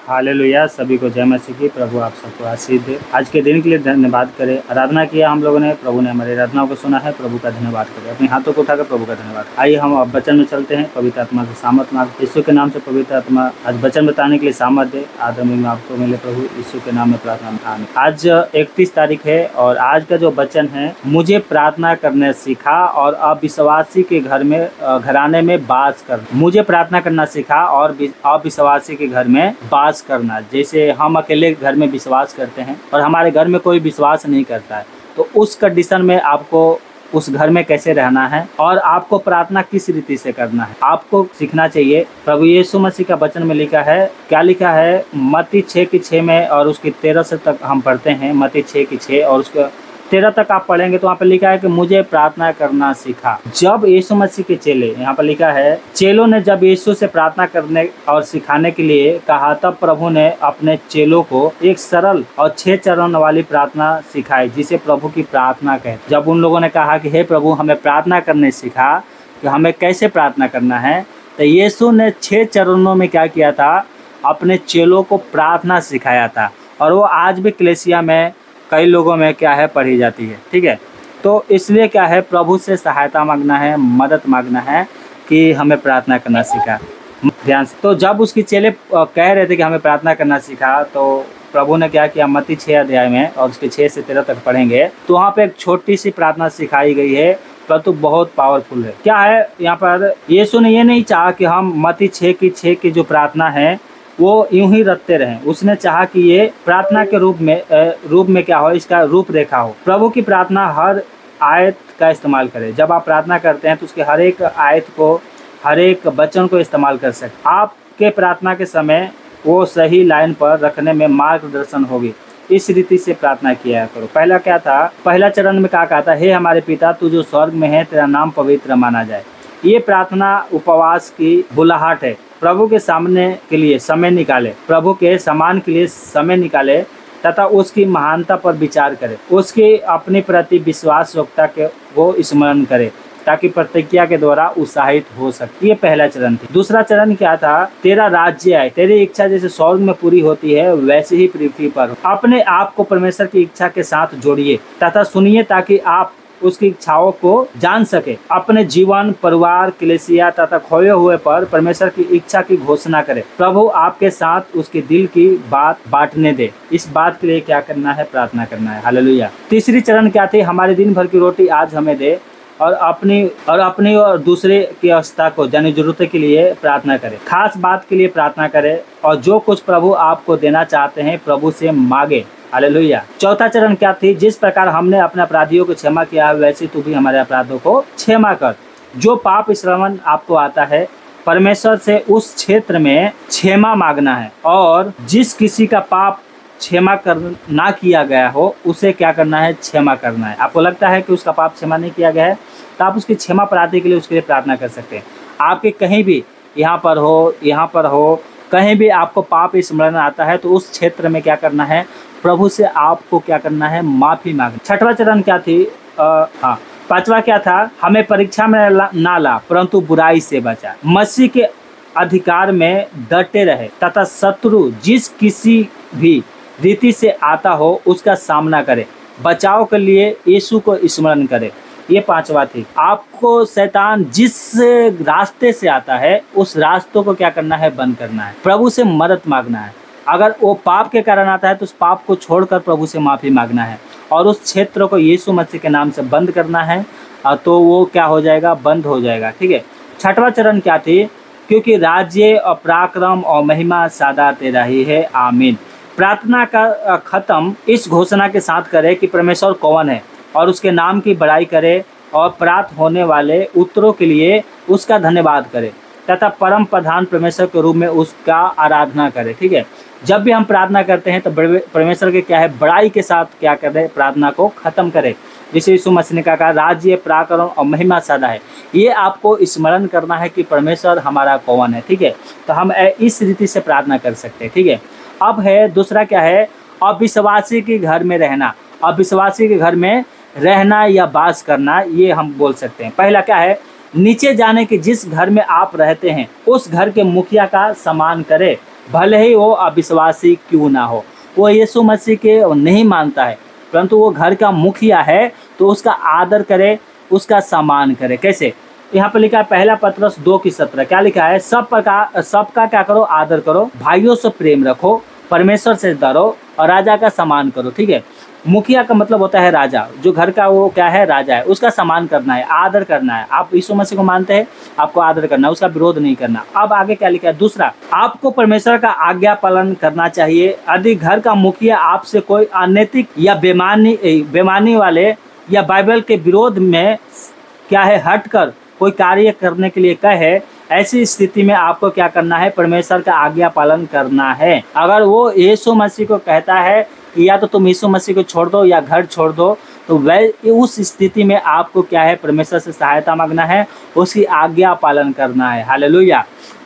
Hallelujah. सभी को जय मसीह की। प्रभु आप सबको आशीष दे। आज के दिन के लिए धन्यवाद करें। आराधना किया हम लोगों ने, प्रभु ने हमारी आराधनाओं को सुना है। प्रभु का धन्यवाद करें। अपने हाथों को उठाकर प्रभु का धन्यवाद। आइए हम अब वचन में चलते हैं। पवित्र आत्मा की सामर्थ मांग, यीशु के नाम से पवित्र आत्मा आज वचन बताने के लिए सामर्थ दे। आदमी में आपको मिले प्रभु यीशु के नाम में प्रार्थना। आमीन। आज 31 तारीख है और आज का जो वचन है, मुझे प्रार्थना करने सीखा और अविश्वासी के घर में घराने में बास कर। मुझे प्रार्थना करना सीखा और अविश्वासी के घर में बास करना। जैसे हम अकेले घर में विश्वास करते हैं और हमारे घर में कोई विश्वास नहीं करता है, तो उस कंडीशन में आपको उस घर में कैसे रहना है और आपको प्रार्थना किस रीति से करना है, आपको सीखना चाहिए। प्रभु यीशु मसीह का वचन में लिखा है, क्या लिखा है? मत्ती 6:6 में और उसकी 13 से तक हम पढ़ते हैं। मत्ती 6:6 और उसका 13 तक आप पढ़ेंगे तो वहाँ पर लिखा है कि मुझे प्रार्थना करना सीखा। जब यीशु मसीह के चेले, यहाँ पर लिखा है, चेलों ने जब यीशु से प्रार्थना करने और सिखाने के लिए कहा, तब प्रभु ने अपने चेलों को एक सरल और 6 चरण वाली प्रार्थना सिखाई, जिसे प्रभु की प्रार्थना कहते। जब उन लोगों ने कहा कि हे प्रभु हमें प्रार्थना करने सिखा कि हमें कैसे प्रार्थना करना है, तो यीशु ने 6 चरणों में क्या किया था? अपने चेलों को प्रार्थना सिखाया था। और वो आज भी कलीसिया में कई लोगों में क्या है पढ़ी जाती है। ठीक है, तो इसलिए क्या है, प्रभु से सहायता मांगना है, मदद मांगना है कि हमें प्रार्थना करना सीखा। ध्यान से, तो जब उसके चेले कह रहे थे कि हमें प्रार्थना करना सीखा, तो प्रभु ने क्या किया? मत्ती 6 अध्याय में और उसके 6 से 13 तक पढ़ेंगे तो वहाँ पे एक छोटी सी प्रार्थना सिखाई गई है, परंतु बहुत पावरफुल है। क्या है यहाँ पर? यीशु ने ये नहीं चाहा कि हम मत्ती 6 की जो प्रार्थना है वो यूं ही रखते रहें। उसने चाहा कि ये प्रार्थना के रूप में क्या हो, इसका रूपरेखा हो। प्रभु की प्रार्थना हर आयत का इस्तेमाल करें। जब आप प्रार्थना करते हैं तो उसके हर एक आयत को, हर एक वचन को इस्तेमाल कर सकते। आपके प्रार्थना के समय वो सही लाइन पर रखने में मार्गदर्शन होगी। इस रीति से प्रार्थना किया करो। पहला क्या था? पहला चरण में क्या कहा था? हे हमारे पिता तू जो स्वर्ग में है, तेरा नाम पवित्र माना जाए। ये प्रार्थना उपवास की बुलाहट है। प्रभु के सामने के लिए समय निकाले, प्रभु के सम्मान के लिए समय निकाले तथा उसकी महानता पर विचार करे, उसकी अपने प्रति विश्वास योग्यता के वो स्मरण करे, ताकि प्रतिज्ञा के द्वारा उत्साहित हो सके। ये पहला चरण थी। दूसरा चरण क्या था? तेरा राज्य आए, तेरी इच्छा जैसे स्वर्ग में पूरी होती है वैसे ही पृथ्वी पर। अपने आप को परमेश्वर की इच्छा के साथ जोड़िए तथा सुनिए, ताकि आप उसकी इच्छाओं को जान सके। अपने जीवन, परिवार, कलीसिया तथा खोए हुए पर परमेश्वर की इच्छा की घोषणा करे। प्रभु आपके साथ उसके दिल की बात बांटने दे। इस बात के लिए क्या करना है? प्रार्थना करना है। हालेलुया। तीसरी चरण क्या थी? हमारे दिन भर की रोटी आज हमें दे और अपनी और दूसरे की अवस्था को जाने जरूरत के लिए प्रार्थना करें। खास बात के लिए प्रार्थना करें और जो कुछ प्रभु आपको देना चाहते हैं प्रभु से मांगे। हालेलुया। चौथा चरण क्या थी? जिस प्रकार हमने अपने अपराधियों को क्षमा किया है, वैसे तू भी हमारे अपराधों को क्षमा कर। जो पाप श्रवण आपको आता है, परमेश्वर से उस क्षेत्र में क्षमा मांगना है, और जिस किसी का पाप क्षमा कर ना किया गया हो उसे क्या करना है? क्षमा करना है। आपको लगता है कि उसका पाप क्षमा नहीं किया गया है, तो आप उसकी क्षमा प्रार्थना के लिए उसके लिए प्रार्थना कर सकते हैं। आपके कहीं भी यहाँ पर हो कहीं भी आपको पाप स्मरण आता है, तो उस क्षेत्र में क्या करना है? प्रभु से आपको क्या करना है? माफी मांगना। छठवां चरण क्या थी? पांचवा क्या था? हमें परीक्षा में ना ला, परंतु बुराई से बचा। मसीह के अधिकार में डटे रहे तथा शत्रु जिस किसी भी रीति से आता हो उसका सामना करे। बचाव के लिए यीशु को स्मरण करे। ये पांचवा थी। आपको शैतान जिस रास्ते से आता है उस रास्तों को क्या करना है? बंद करना है। प्रभु से मदद मांगना है। अगर वो पाप के कारण आता है तो उस पाप को छोड़कर प्रभु से माफ़ी मांगना है और उस क्षेत्र को यीशु मसीह के नाम से बंद करना है, तो वो क्या हो जाएगा? बंद हो जाएगा। ठीक है। छठवां चरण क्या थी? क्योंकि राज्य और पराक्रम और महिमा सदा तेरा ही है। आमीन। प्रार्थना का खत्म इस घोषणा के साथ करे कि परमेश्वर कौन है और उसके नाम की बड़ाई करे और प्राप्त होने वाले उत्तरों के लिए उसका धन्यवाद करे तथा परम प्रधान परमेश्वर के रूप में उसका आराधना करे। ठीक है। जब भी हम प्रार्थना करते हैं तो परमेश्वर के क्या है? बड़ाई के साथ क्या करें? प्रार्थना को खत्म करें। जिसे यीशु मसीह ने कहा, राज्य, पराक्रम और महिमा सदा है। ये आपको स्मरण करना है कि परमेश्वर हमारा कौन है। ठीक है। तो हम इस रीति से प्रार्थना कर सकते हैं। ठीक है। अब है दूसरा क्या है? अविश्वासी के घर में रहना। अविश्वासी के घर में रहना या वास करना, ये हम बोल सकते हैं। पहला क्या है? नीचे जाने के जिस घर में आप रहते हैं उस घर के मुखिया का सम्मान करें भले ही वो अविश्वासी क्यों ना हो, वो यीशु मसीह के नहीं मानता है, परंतु वो घर का मुखिया है तो उसका आदर करे, उसका सम्मान करे। कैसे? यहाँ पर लिखा है पहला पत्रस 2:17, क्या लिखा है? सबका क्या करो? आदर करो, भाइयों से प्रेम रखो, परमेश्वर से डरो और राजा का सम्मान करो। ठीक है, मुखिया का मतलब होता है राजा, जो घर का वो क्या है? राजा है, उसका सम्मान करना है, आदर करना है। आप यीशु मसीह को मानते हैं, आपको आदर करना है, उसका विरोध नहीं करना। अब आगे क्या लिखा है? दूसरा, आपको परमेश्वर का आज्ञा पालन करना चाहिए। यदि घर का मुखिया आपसे कोई अनैतिक या बेमानी वाले या बाइबल के विरोध में क्या है हटकर कोई कार्य करने के लिए कहे, ऐसी स्थिति में आपको क्या करना है? परमेश्वर का आज्ञा पालन करना है। अगर वो यीशु मसीह को कहता है कि या तो तुम यीशु मसीह को छोड़ दो या घर छोड़ दो, तो वह उस स्थिति में आपको क्या है? परमेश्वर से सहायता मांगना है, उसकी आज्ञा पालन करना है। हालेलुया।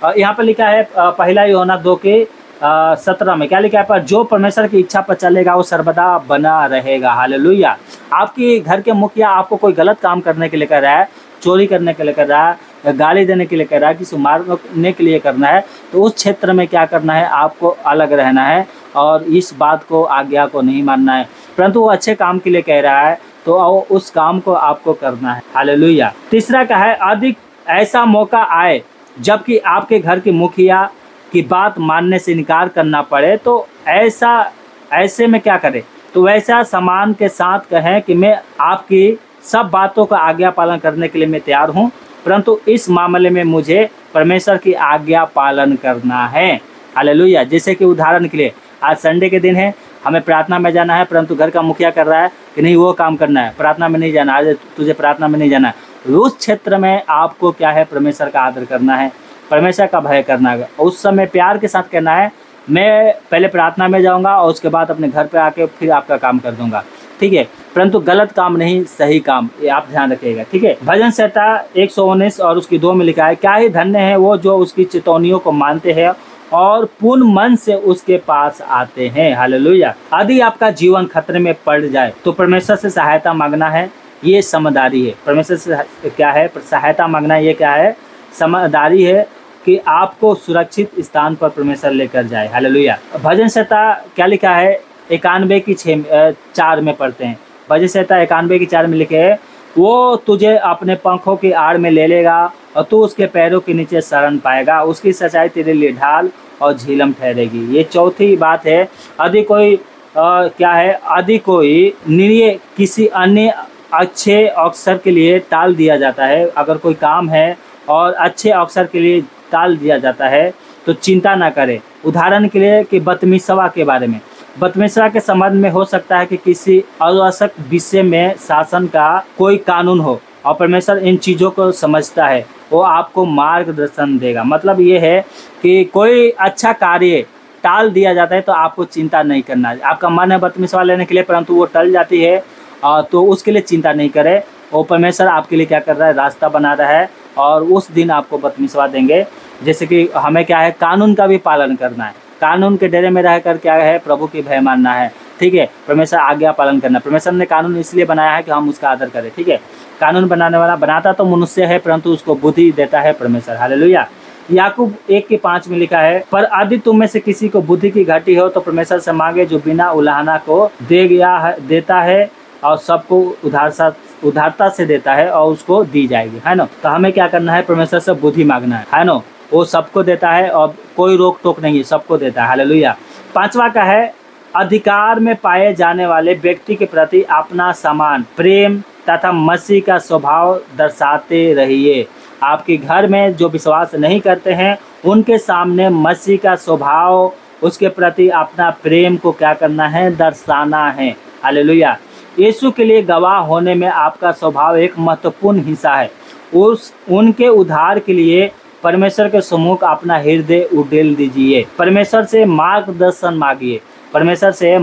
यहाँ पर लिखा है पहला यूहन्ना 2:17 में क्या लिखा है? पर जो परमेश्वर की इच्छा पर चलेगा वो सर्वदा बना रहेगा। हालेलुया। आपके घर के मुखिया आपको कोई गलत काम करने के लिए कह रहा है, चोरी करने के लिए कर रहा है, या गाली देने के लिए कर रहा है, किसी मारने के लिए करना है, तो उस क्षेत्र में क्या करना है? आपको अलग रहना है और इस बात को, आज्ञा को नहीं मानना है। परंतु वो अच्छे काम के लिए कह रहा है तो उस काम को आपको करना है। हालेलुया। तीसरा क्या है? अधिक ऐसा मौका आए जबकि आपके घर के मुखिया की बात मानने से इनकार करना पड़े, तो ऐसे में क्या करें? तो वैसा सम्मान के साथ कहें कि मैं आपकी सब बातों का आज्ञा पालन करने के लिए मैं तैयार हूँ, परंतु इस मामले में मुझे परमेश्वर की आज्ञा पालन करना है। हालेलुया। जैसे कि उदाहरण के लिए आज संडे के दिन है, हमें प्रार्थना में जाना है, परंतु घर का मुखिया कर रहा है कि नहीं वो काम करना है, प्रार्थना में नहीं जाना, आज तुझे प्रार्थना में नहीं जाना है। उस क्षेत्र में आपको क्या है? परमेश्वर का आदर करना है, परमेश्वर का भय करना है। उस समय प्यार के साथ कहना है, मैं पहले प्रार्थना में जाऊँगा और उसके बाद अपने घर पर आके फिर आपका काम कर दूँगा। ठीक है, परंतु गलत काम नहीं, सही काम, ये आप ध्यान रखिएगा। ठीक है, भजन संहिता 119 और उसकी 2 में लिखा है, क्या ही धन्य है वो जो उसकी चेतावनियों को मानते हैं और पूर्ण मन से उसके पास आते हैं। हालेलुया। यदि आपका जीवन खतरे में पड़ जाए तो परमेश्वर से सहायता मांगना है, ये समझदारी है। परमेश्वर से क्या है? सहायता मांगना, ये क्या है? समझदारी है कि आपको सुरक्षित स्थान पर परमेश्वर लेकर जाए। हालेलुया। भजन संहिता क्या लिखा है? 91:4 में पढ़ते हैं। भजन संहिता 91:4 में लिखे है, वो तुझे अपने पंखों की आड़ में ले लेगा और तू उसके पैरों के नीचे शरण पाएगा, उसकी सच्चाई तेरे लिए ढाल और झीलम ठहरेगी। ये चौथी बात है। यदि कोई क्या है? यदि कोई निर्णय किसी अन्य अच्छे अवसर के लिए टाल दिया जाता है, अगर कोई काम है और अच्छे अवसर के लिए टाल दिया जाता है तो चिंता ना करे। उदाहरण के लिए कि बदतमीज़ी के बारे में, बदतमीज़ी के संबंध में हो सकता है कि किसी आवश्यक विषय में शासन का कोई कानून हो और परमेश्वर इन चीज़ों को समझता है, वो आपको मार्गदर्शन देगा। मतलब ये है कि कोई अच्छा कार्य टाल दिया जाता है तो आपको चिंता नहीं करना है। आपका मन है बदतमीज़ी लेने के लिए, परंतु वो टल जाती है तो उसके लिए चिंता नहीं करें। वो परमेश्वर आपके लिए क्या कर रहा है? रास्ता बना रहा है और उस दिन आपको बदतमीज़ी देंगे। जैसे कि हमें क्या है? कानून का भी पालन करना है, कानून के डेरे में रहकर क्या है? प्रभु की भय मानना है। ठीक है, परमेश्वर आज्ञा पालन करना। परमेश्वर ने कानून इसलिए बनाया है कि हम उसका आदर करें। ठीक है, कानून बनाने वाला बनाता तो मनुष्य है, परंतु उसको बुद्धि देता है परमेश्वर। हालेलुया। याकूब 1:5 में लिखा है, पर यदि तुम में से किसी को बुद्धि की घटी हो तो परमेश्वर से मांगे जो बिना उलाहना को देता है और सबको उदारता से देता है और उसको दी जाएगी। है ना? तो हमें क्या करना है? परमेश्वर से बुद्धि मांगना है ना? वो सबको देता है और कोई रोक टोक नहीं है, सबको देता है। हालेलुया। 5वां का है, अधिकार में पाए जाने वाले व्यक्ति के प्रति अपना सम्मान, प्रेम तथा मसीह का स्वभाव दर्शाते रहिए। आपके घर में जो विश्वास नहीं करते हैं उनके सामने मसीह का स्वभाव, उसके प्रति अपना प्रेम को क्या करना है? दर्शाना है। हालेलुया। यीशु के लिए गवाह होने में आपका स्वभाव एक महत्वपूर्ण हिस्सा है। उनके उद्धार के लिए परमेश्वर के सम्मुख अपना हृदय उड़ेल दीजिए। परमेश्वर से मार्गदर्शन मांगिए। परमेश्वर से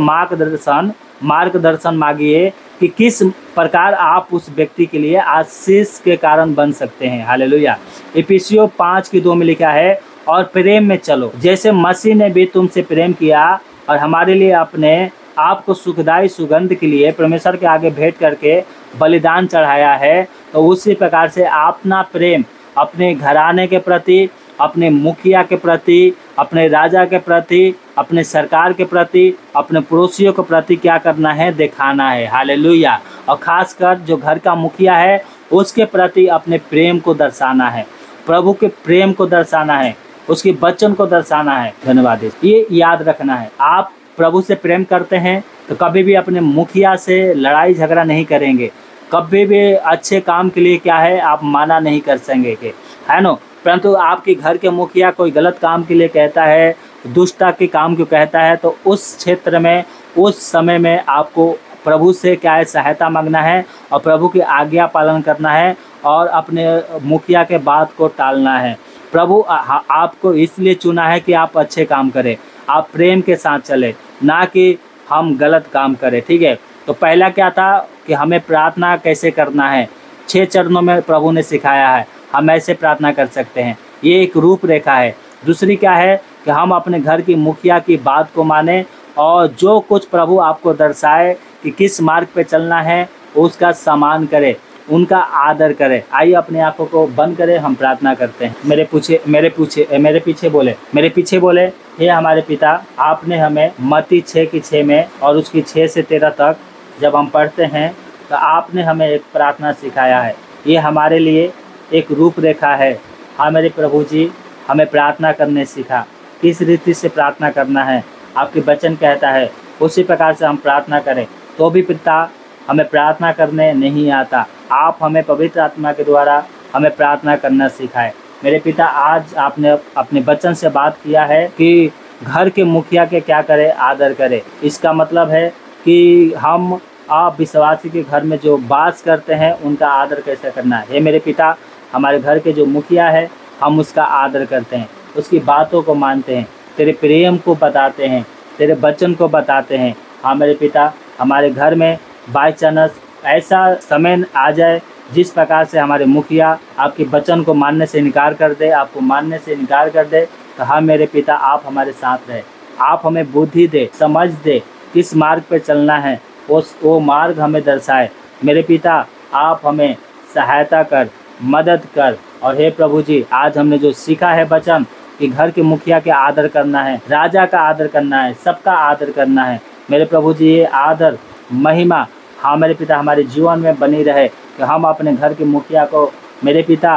मार्गदर्शन मांगिए कि किस प्रकार आप उस व्यक्ति के लिए आशीष के कारण बन सकते हैं। हालेलुया। इफिसियों 5:2 में लिखा है, और प्रेम में चलो जैसे मसीह ने भी तुमसे प्रेम किया और हमारे लिए अपने आपको सुखदायी सुगंध के लिए परमेश्वर के आगे भेंट करके बलिदान चढ़ाया है, तो उसी प्रकार से अपना प्रेम अपने घराने के प्रति अपने मुखिया के प्रति, अपने राजा के प्रति, अपने सरकार के प्रति, अपने पड़ोसियों के प्रति क्या करना है, दिखाना है। हालेलुया। और खासकर जो घर का मुखिया है उसके प्रति अपने प्रेम को दर्शाना है, प्रभु के प्रेम को दर्शाना है, उसके वचन को दर्शाना है। धन्यवाद। ये याद रखना है, आप प्रभु से प्रेम करते हैं तो कभी भी अपने मुखिया से लड़ाई झगड़ा नहीं करेंगे, कभी भी अच्छे काम के लिए क्या है आप माना नहीं कर सकेंगे, है ना। परंतु आपके घर के मुखिया कोई गलत काम के लिए कहता है, दुष्टता के काम को कहता है, तो उस क्षेत्र में उस समय में आपको प्रभु से क्या है, सहायता मांगना है और प्रभु की आज्ञा पालन करना है और अपने मुखिया के बात को टालना है। प्रभु आपको इसलिए चुना है कि आप अच्छे काम करें, आप प्रेम के साथ चले, ना कि हम गलत काम करें। ठीक है। तो पहला क्या था कि हमें प्रार्थना कैसे करना है, 6 चरणों में प्रभु ने सिखाया है, हम ऐसे प्रार्थना कर सकते हैं, ये एक रूपरेखा है। दूसरी क्या है कि हम अपने घर की मुखिया की बात को माने और जो कुछ प्रभु आपको दर्शाए कि किस मार्ग पे चलना है उसका सम्मान करें, उनका आदर करें। आइए अपनी आंखों को बंद करें, हम प्रार्थना करते हैं। मेरे पीछे बोले, हे हमारे पिता, आपने हमें मत्ती 6:6 में और उसकी 6 से 13 तक जब हम पढ़ते हैं तो आपने हमें एक प्रार्थना सिखाया है। ये हमारे लिए एक रूपरेखा है। हाँ मेरे प्रभु जी, हमें प्रार्थना करने सिखा, किस रीति से प्रार्थना करना है, आपके वचन कहता है उसी प्रकार से हम प्रार्थना करें। तो भी पिता हमें प्रार्थना करने नहीं आता, आप हमें पवित्र आत्मा के द्वारा हमें प्रार्थना करना सिखाए। मेरे पिता, आज आपने अपने वचन से बात किया है कि घर के मुखिया के क्या करें, आदर करें। इसका मतलब है कि हम आप विश्वासी के घर में जो वास करते हैं उनका आदर कैसे करना है। हे मेरे पिता, हमारे घर के जो मुखिया है हम उसका आदर करते हैं, उसकी बातों को मानते हैं, तेरे प्रेम को बताते हैं, तेरे वचन को बताते हैं। हाँ मेरे पिता, हमारे घर में बाई चांस ऐसा समय आ जाए जिस प्रकार से हमारे मुखिया आपके वचन को मानने से इनकार कर दे, आपको मानने से इनकार कर दे, तो हाँ मेरे पिता, आप हमारे साथ रहे, आप हमें बुद्धि दे, समझ दे, किस मार्ग पे चलना है वो मार्ग हमें दर्शाए। मेरे पिता, आप हमें सहायता कर, मदद कर। और हे प्रभु जी, आज हमने जो सीखा है वचन कि घर के मुखिया के आदर करना है, राजा का आदर करना है, सबका आदर करना है। मेरे प्रभु जी, ये आदर महिमा हाँ मेरे पिता हमारे जीवन में बनी रहे कि हम अपने घर के मुखिया को मेरे पिता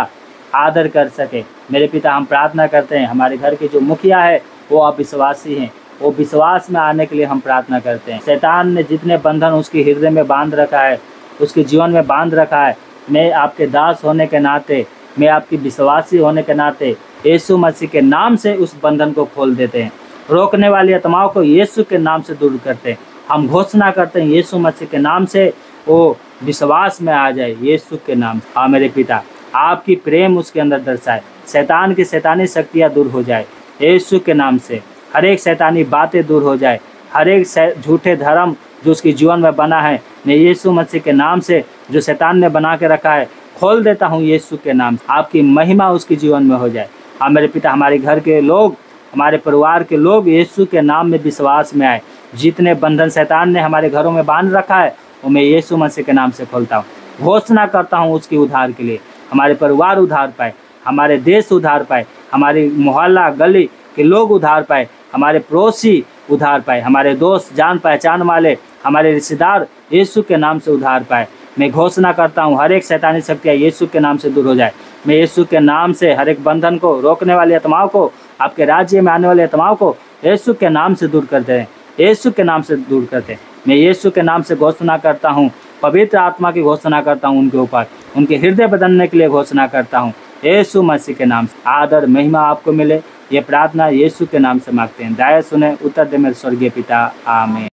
आदर कर सके। मेरे पिता, हम प्रार्थना करते हैं हमारे घर के जो मुखिया है वो अविश्वासी हैं, वो विश्वास में आने के लिए हम प्रार्थना करते हैं। शैतान ने जितने बंधन उसके हृदय में बांध रखा है, उसके जीवन में बांध रखा है, मैं आपके दास होने के नाते, मैं आपकी विश्वासी होने के नाते यीशु मसीह के नाम से उस बंधन को खोल देते हैं। रोकने वाली आत्माओं को यीशु के नाम से दूर करते हैं। हम घोषणा करते हैं यीशु मसीह के नाम से वो विश्वास में आ जाए, यीशु के नाम से। हाँ मेरे पिता, आपकी प्रेम उसके अंदर दर्शाए, शैतान की शैतानी शक्तियाँ दूर हो जाए यीशु के नाम से, हर एक शैतानी बातें दूर हो जाए, हर एक झूठे धर्म जो उसके जीवन में बना है, मैं यीशु मसीह के नाम से जो शैतान ने बना के रखा है खोल देता हूँ यीशु के नाम से। आपकी महिमा उसके जीवन में हो जाए। हाँ मेरे पिता, हमारे घर के लोग, हमारे परिवार के लोग यीशु के नाम में विश्वास में आए। जितने बंधन शैतान ने हमारे घरों में बांध रखा है वो मैं यीशु मसीह के नाम से खोलता हूँ। घोषणा करता हूँ उसके उद्धार के लिए, हमारे परिवार उद्धार पाए, हमारे देश उद्धार पाए, हमारी मोहल्ला गली के लोग उद्धार पाए, हमारे पड़ोसी उद्धार पाए, हमारे दोस्त जान पहचान वाले, हमारे रिश्तेदार यीशु के नाम से उद्धार पाए। मैं घोषणा करता हूँ हर एक शैतानी शक्तियाँ यीशु के नाम से दूर हो जाए। मैं यीशु के नाम से हर एक बंधन को, रोकने वाली आत्माओं को, आपके राज्य में आने वाली आत्माओं को यीशु के नाम से दूर करते हैं, यीशु के नाम से दूर करते हैं। मैं यीशु के नाम से घोषणा करता हूँ, पवित्र आत्मा की घोषणा करता हूँ उनके ऊपर, उनके हृदय बदलने के लिए घोषणा करता हूँ यीशु मसीह के नाम से। आदर महिमा आपको मिले, ये प्रार्थना यीशु के नाम से मांगते हैं। दया सुने, उत्तर दे मेरे स्वर्गीय पिता, आमीन।